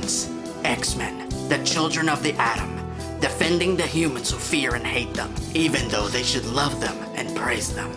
gods. X-Men, the children of the atom, defending the humans who fear and hate them, even though they should love them and praise them.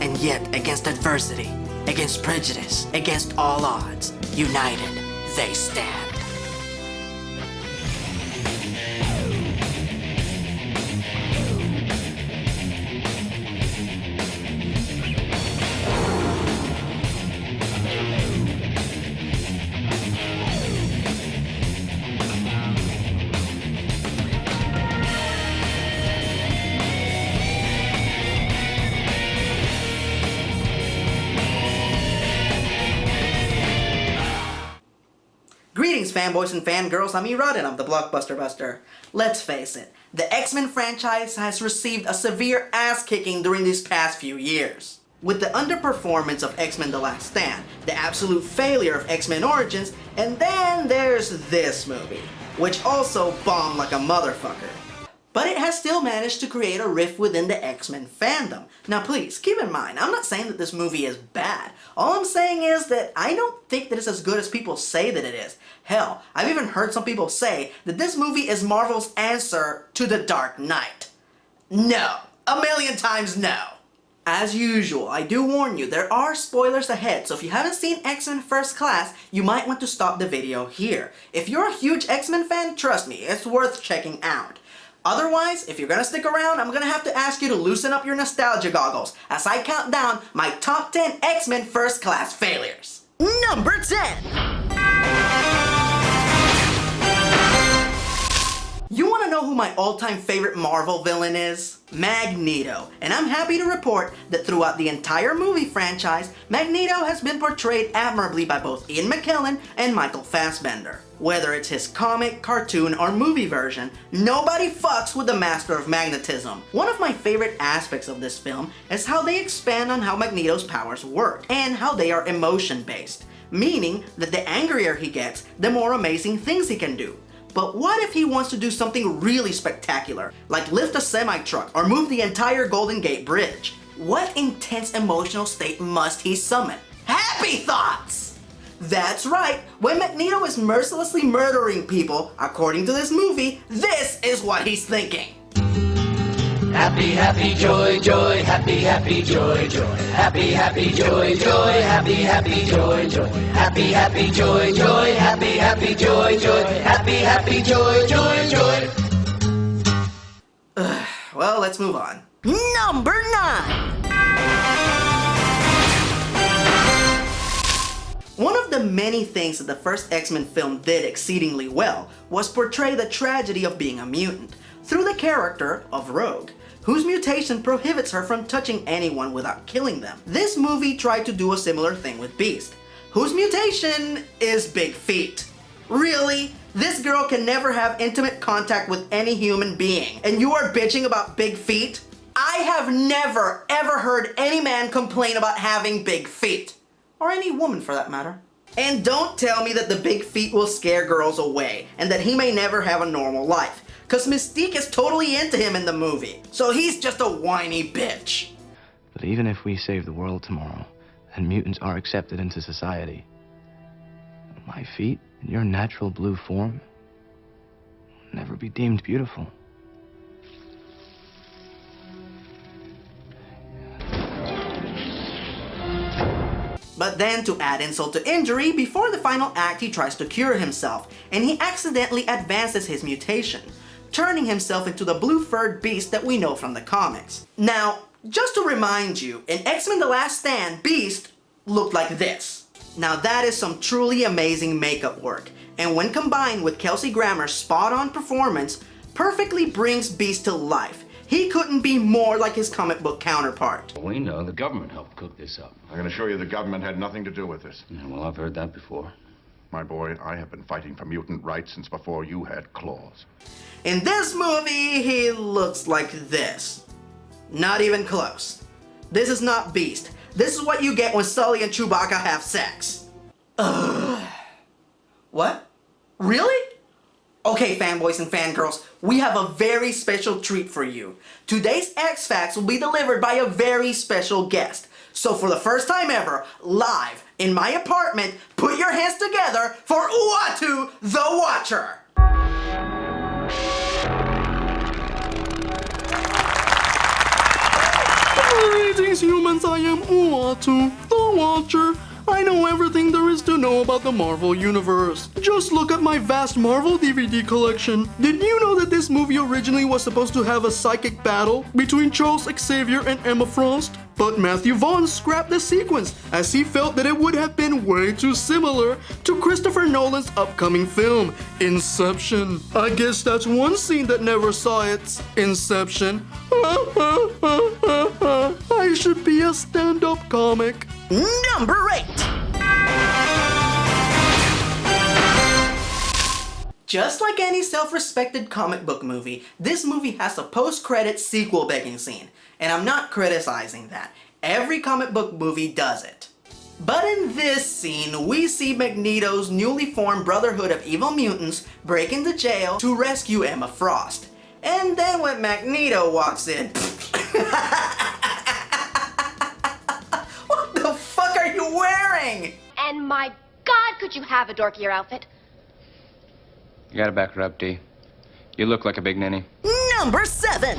And yet, against adversity, against prejudice, against all odds, united, they stand. Greetings, fanboys and fangirls. I'm Erod and I'm the Blockbuster Buster. Let's face it, the X-Men franchise has received a severe ass-kicking during these past few years. With the underperformance of X-Men The Last Stand, the absolute failure of X-Men Origins, and then there's this movie, which also bombed like a motherfucker. But it has still managed to create a rift within the X-Men fandom. Now please, keep in mind, I'm not saying that this movie is bad. All I'm saying is that I don't think that it's as good as people say that it is. Hell, I've even heard some people say that this movie is Marvel's answer to The Dark Knight. No. 1,000,000 times no. As usual, I do warn you, there are spoilers ahead, so if you haven't seen X-Men First Class, you might want to stop the video here. If you're a huge X-Men fan, trust me, it's worth checking out. Otherwise, if you're gonna stick around, I'm gonna have to ask you to loosen up your nostalgia goggles as I count down my top 10 X-Men First Class failures. Number 10! You wanna know who my all-time favorite Marvel villain is? Magneto. And I'm happy to report that throughout the entire movie franchise, Magneto has been portrayed admirably by both Ian McKellen and Michael Fassbender. Whether it's his comic, cartoon, or movie version, nobody fucks with the master of magnetism. One of my favorite aspects of this film is how they expand on how Magneto's powers work, and how they are emotion-based, meaning that the angrier he gets, the more amazing things he can do. But what if he wants to do something really spectacular, like lift a semi-truck or move the entire Golden Gate Bridge? What intense emotional state must he summon? Happy thoughts! That's right, when Magneto is mercilessly murdering people, according to this movie, this is what he's thinking. Happy, happy, joy, joy, happy, happy, joy, joy. Happy, happy, joy, joy, happy, happy, joy, joy. Happy, happy, joy, joy, happy, happy, joy, joy. Happy, happy, joy, joy, joy. Well, let's move on. Number 9! One of the many things that the first X-Men film did exceedingly well was portray the tragedy of being a mutant through the character of Rogue, whose mutation prohibits her from touching anyone without killing them. This movie tried to do a similar thing with Beast, whose mutation is big feet. Really? This girl can never have intimate contact with any human being, and you are bitching about big feet? I have never ever heard any man complain about having big feet. Or any woman for that matter. And don't tell me that the big feet will scare girls away, and that he may never have a normal life. Cause Mystique is totally into him in the movie, so he's just a whiny bitch. But even if we save the world tomorrow, and mutants are accepted into society, my feet in your natural blue form will never be deemed beautiful. But then, to add insult to injury, before the final act he tries to cure himself, and he accidentally advances his mutation, turning himself into the blue-furred beast that we know from the comics. Now, just to remind you, in X-Men The Last Stand, Beast looked like this. Now that is some truly amazing makeup work, and when combined with Kelsey Grammer's spot-on performance, perfectly brings Beast to life. He couldn't be more like his comic book counterpart. We know the government helped cook this up. I can assure you the government had nothing to do with this. Yeah, well, I've heard that before. My boy, I have been fighting for mutant rights since before you had claws. In this movie, he looks like this. Not even close. This is not Beast. This is what you get when Sully and Chewbacca have sex. Ugh. What? Really? Okay, fanboys and fangirls, we have a very special treat for you. Today's X Facts will be delivered by a very special guest. So for the first time ever, live in my apartment, put your hands together for Uatu the Watcher! Greetings humans, I am Uatu the Watcher. I know everything there is to know about the Marvel Universe. Just look at my vast Marvel DVD collection. Did you know that this movie originally was supposed to have a psychic battle between Charles Xavier and Emma Frost? But Matthew Vaughn scrapped the sequence as he felt that it would have been way too similar to Christopher Nolan's upcoming film, Inception. I guess that's one scene that never saw its Inception. I should be a stand-up comic. Number 8. Just like any self-respected comic book movie, this movie has a post-credit sequel begging scene. And I'm not criticizing that. Every comic book movie does it. But in this scene, we see Magneto's newly formed Brotherhood of Evil Mutants break into jail to rescue Emma Frost. And then when Magneto walks in... What the fuck are you wearing? And my God, could you have a dorkier outfit? You gotta back her up, D. You look like a big ninny. Number 7.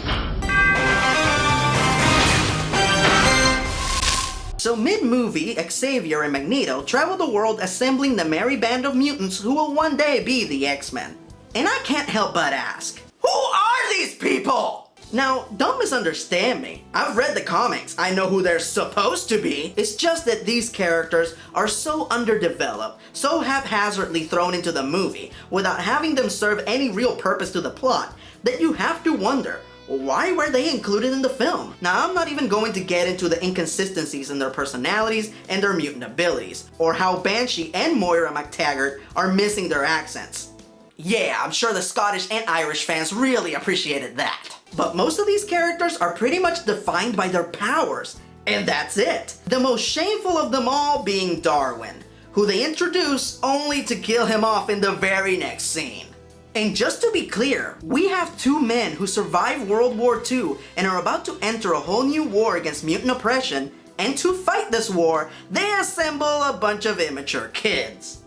So mid-movie, Xavier and Magneto travel the world assembling the merry band of mutants who will one day be the X-Men. And I can't help but ask, who are these people? Now, don't misunderstand me. I've read the comics. I know who they're supposed to be. It's just that these characters are so underdeveloped, so haphazardly thrown into the movie, without having them serve any real purpose to the plot, that you have to wonder, why were they included in the film? Now, I'm not even going to get into the inconsistencies in their personalities and their mutant abilities, or how Banshee and Moira MacTaggert are missing their accents. Yeah, I'm sure the Scottish and Irish fans really appreciated that. But most of these characters are pretty much defined by their powers, and that's it. The most shameful of them all being Darwin, who they introduce only to kill him off in the very next scene. And just to be clear, we have two men who survived World War II and are about to enter a whole new war against mutant oppression, and to fight this war, they assemble a bunch of immature kids.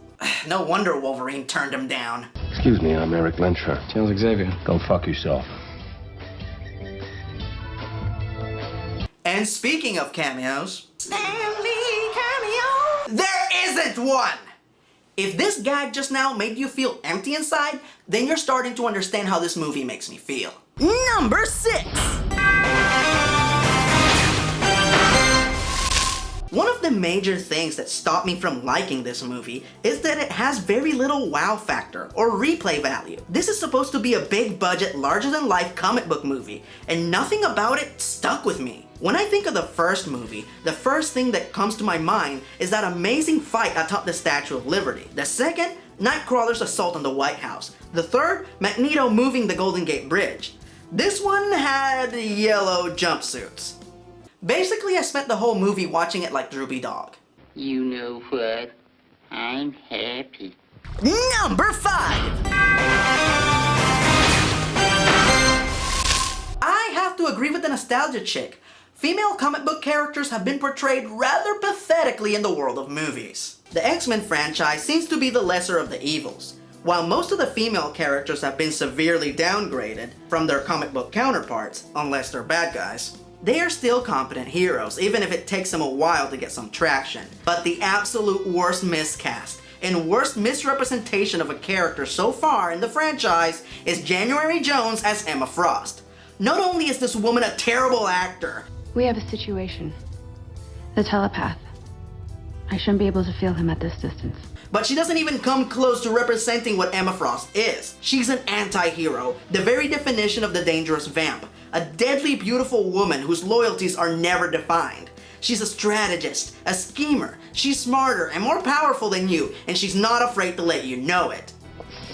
No wonder Wolverine turned him down. Excuse me, I'm Eric Lensher. Charles Xavier. Go fuck yourself. And speaking of cameos, Stan Lee cameo, there isn't one! If this gag just now made you feel empty inside, then you're starting to understand how this movie makes me feel. Number 6! One of the major things that stopped me from liking this movie is that it has very little wow factor or replay value. This is supposed to be a big budget, larger than life comic book movie, and nothing about it stuck with me. When I think of the first movie, the first thing that comes to my mind is that amazing fight atop the Statue of Liberty. The second, Nightcrawler's assault on the White House. The third, Magneto moving the Golden Gate Bridge. This one had yellow jumpsuits. Basically, I spent the whole movie watching it like Droopy Dog. You know what? I'm happy. Number 5! I have to agree with the nostalgia chick. Female comic book characters have been portrayed rather pathetically in the world of movies. The X-Men franchise seems to be the lesser of the evils. While most of the female characters have been severely downgraded from their comic book counterparts, unless they're bad guys, they are still competent heroes, even if it takes them a while to get some traction. But the absolute worst miscast and worst misrepresentation of a character so far in the franchise is January Jones as Emma Frost. Not only is this woman a terrible actor, we have a situation. The telepath. I shouldn't be able to feel him at this distance. but she doesn't even come close to representing what Emma Frost is. She's an anti-hero, the very definition of the dangerous vamp, a deadly beautiful woman whose loyalties are never defined. She's a strategist, a schemer. She's smarter and more powerful than you, and she's not afraid to let you know it.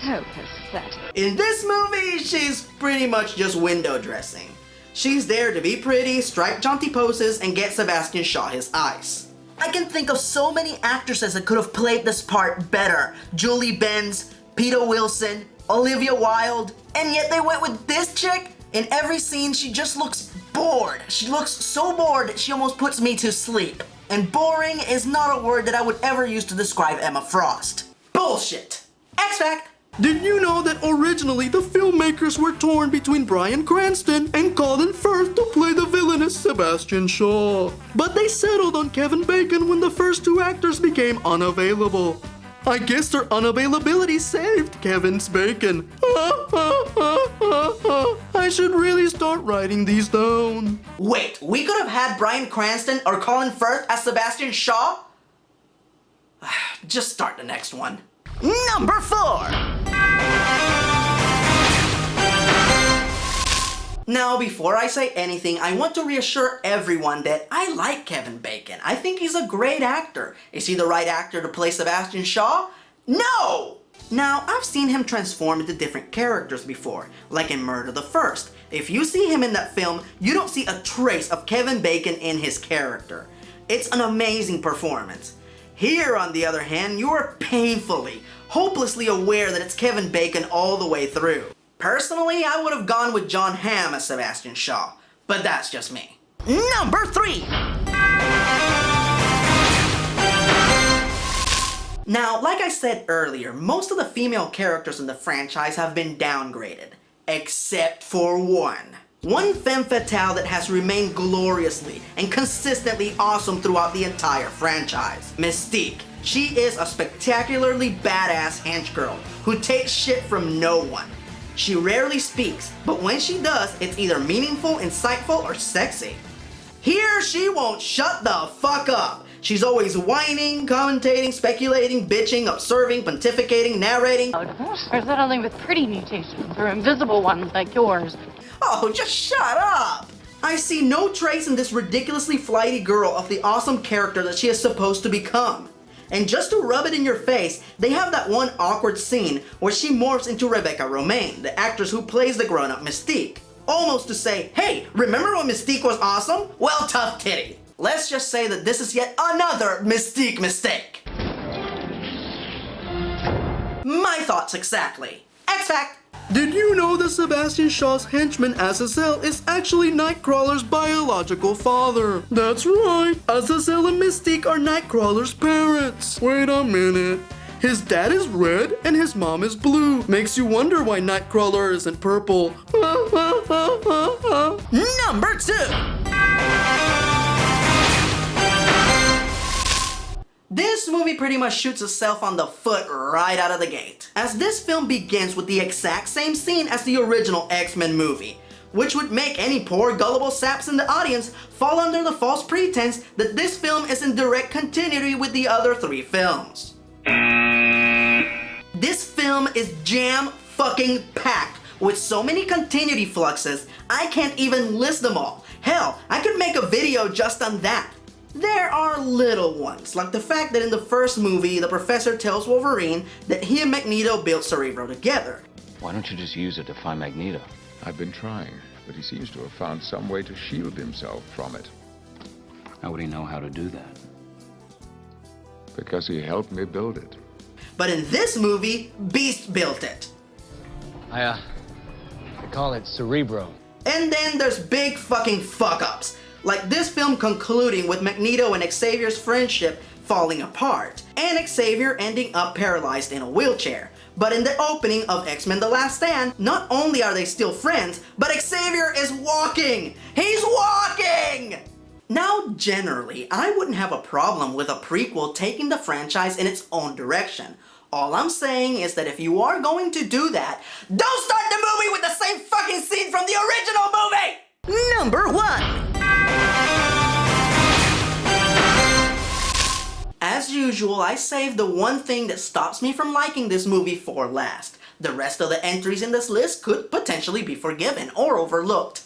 So pathetic. In this movie, she's pretty much just window dressing. She's there to be pretty, strike jaunty poses, and get Sebastian Shaw his eyes. I can think of so many actresses that could have played this part better. Julie Benz, Peter Wilson, Olivia Wilde, and yet they went with this chick? In every scene, she just looks bored. She looks so bored that she almost puts me to sleep. And boring is not a word that I would ever use to describe Emma Frost. Bullshit. X-Fact. Did you know that originally the filmmakers were torn between Bryan Cranston and Colin Firth to play the villainous Sebastian Shaw? But they settled on Kevin Bacon when the first two actors became unavailable. I guess their unavailability saved Kevin's bacon. I should really start writing these down. Wait, we could have had Bryan Cranston or Colin Firth as Sebastian Shaw? Just start the next one. Number 4! Now, before I say anything, I want to reassure everyone that I like Kevin Bacon. I think he's a great actor. Is he the right actor to play Sebastian Shaw? No! Now, I've seen him transform into different characters before, like in Murder the First. If you see him in that film, you don't see a trace of Kevin Bacon in his character. It's an amazing performance. Here, on the other hand, you are painfully, hopelessly aware that it's Kevin Bacon all the way through. Personally, I would have gone with Jon Hamm as Sebastian Shaw, but that's just me. Number 3! Now, like I said earlier, most of the female characters in the franchise have been downgraded, except for one. One femme fatale that has remained gloriously and consistently awesome throughout the entire franchise. Mystique. She is a spectacularly badass hench girl who takes shit from no one. She rarely speaks, but when she does, it's either meaningful, insightful, or sexy. Here, she won't shut the fuck up. She's always whining, commentating, speculating, bitching, observing, pontificating, narrating. Or settling with pretty mutations, or invisible ones like yours. Oh, just shut up! I see no trace in this ridiculously flighty girl of the awesome character that she is supposed to become. And just to rub it in your face, they have that one awkward scene where she morphs into Rebecca Romijn, the actress who plays the grown-up Mystique. Almost to say, hey, remember when Mystique was awesome? Well, tough titty. Let's just say that this is yet another Mystique mistake. My thoughts exactly. X-Fact. Did you know that Sebastian Shaw's henchman Azazel is actually Nightcrawler's biological father? That's right, Azazel and Mystique are Nightcrawler's parents. Wait a minute. His dad is red and his mom is blue. Makes you wonder why Nightcrawler isn't purple. Number 2! This movie pretty much shoots itself on the foot right out of the gate, as this film begins with the exact same scene as the original X-Men movie, which would make any poor gullible saps in the audience fall under the false pretense that this film is in direct continuity with the other 3 films. This film is jam-fucking-packed with so many continuity fluxes, I can't even list them all. Hell, I could make a video just on that. There are little ones, like the fact that in the first movie, the professor tells Wolverine that he and Magneto built Cerebro together. Why don't you just use it to find Magneto? I've been trying, but he seems to have found some way to shield himself from it. How would he know how to do that? Because he helped me build it. But in this movie, Beast built it. I call it Cerebro. And then there's big fucking fuck-ups. Like this film concluding with Magneto and Xavier's friendship falling apart, and Xavier ending up paralyzed in a wheelchair. But in the opening of X-Men The Last Stand, not only are they still friends, but Xavier is walking! He's walking! Now, generally, I wouldn't have a problem with a prequel taking the franchise in its own direction. All I'm saying is that if you are going to do that, don't start the movie with the same fucking scene from the original movie! Number 1! As usual, I saved the one thing that stops me from liking this movie for last. The rest of the entries in this list could potentially be forgiven or overlooked.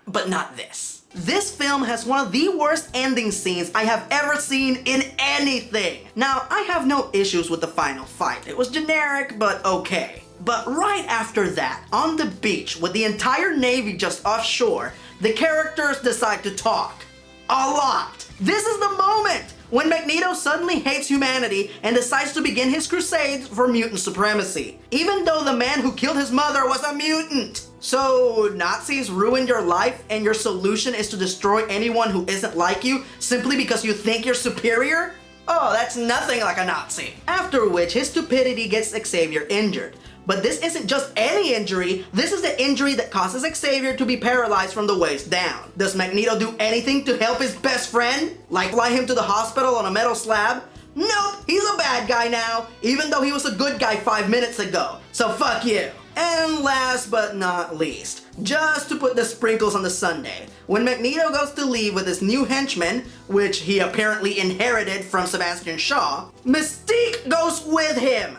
But not this. This film has one of the worst ending scenes I have ever seen in anything. Now, I have no issues with the final fight. It was generic, but okay. But right after that, on the beach with the entire Navy just offshore, the characters decide to talk. A lot. This is the moment when Magneto suddenly hates humanity and decides to begin his crusades for mutant supremacy, even though the man who killed his mother was a mutant. So, Nazis ruined your life and your solution is to destroy anyone who isn't like you simply because you think you're superior? Oh, that's nothing like a Nazi. After which, his stupidity gets Xavier injured. But this isn't just any injury, this is the injury that causes Xavier to be paralyzed from the waist down. Does Magneto do anything to help his best friend? Like fly him to the hospital on a metal slab? Nope, he's a bad guy now, even though he was a good guy 5 minutes ago. So fuck you. And last but not least, just to put the sprinkles on the sundae, when Magneto goes to leave with his new henchman, which he apparently inherited from Sebastian Shaw, Mystique goes with him.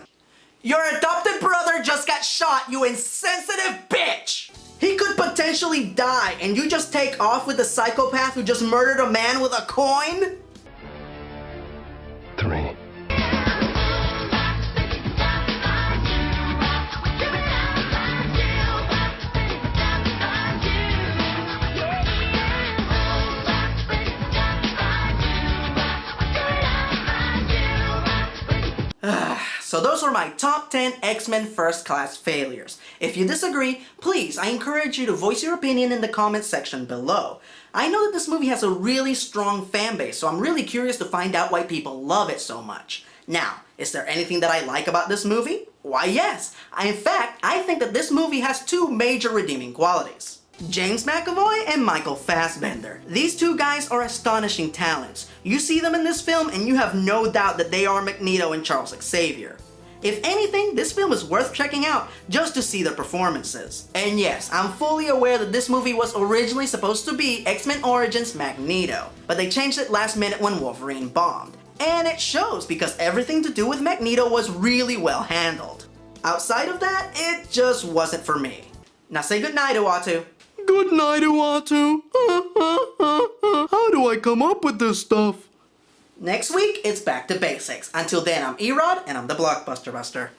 Your adopted brother just got shot, you insensitive bitch! He could potentially die, and you just take off with the psychopath who just murdered a man with a coin? 3. So those are my top 10 X-Men First Class failures. If you disagree, please, I encourage you to voice your opinion in the comments section below. I know that this movie has a really strong fan base, so I'm really curious to find out why people love it so much. Now, is there anything that I like about this movie? Why yes! In fact, I think that this movie has two major redeeming qualities. James McAvoy and Michael Fassbender. These two guys are astonishing talents. You see them in this film and you have no doubt that they are Magneto and Charles Xavier. If anything, this film is worth checking out just to see their performances. And yes, I'm fully aware that this movie was originally supposed to be X-Men Origins Magneto, but they changed it last minute when Wolverine bombed. And it shows because everything to do with Magneto was really well handled. Outside of that, it just wasn't for me. Now say goodnight, Uatu. Good night, Uatu. How do I come up with this stuff? Next week, it's back to basics. Until then, I'm Erod, and I'm the Blockbuster Buster.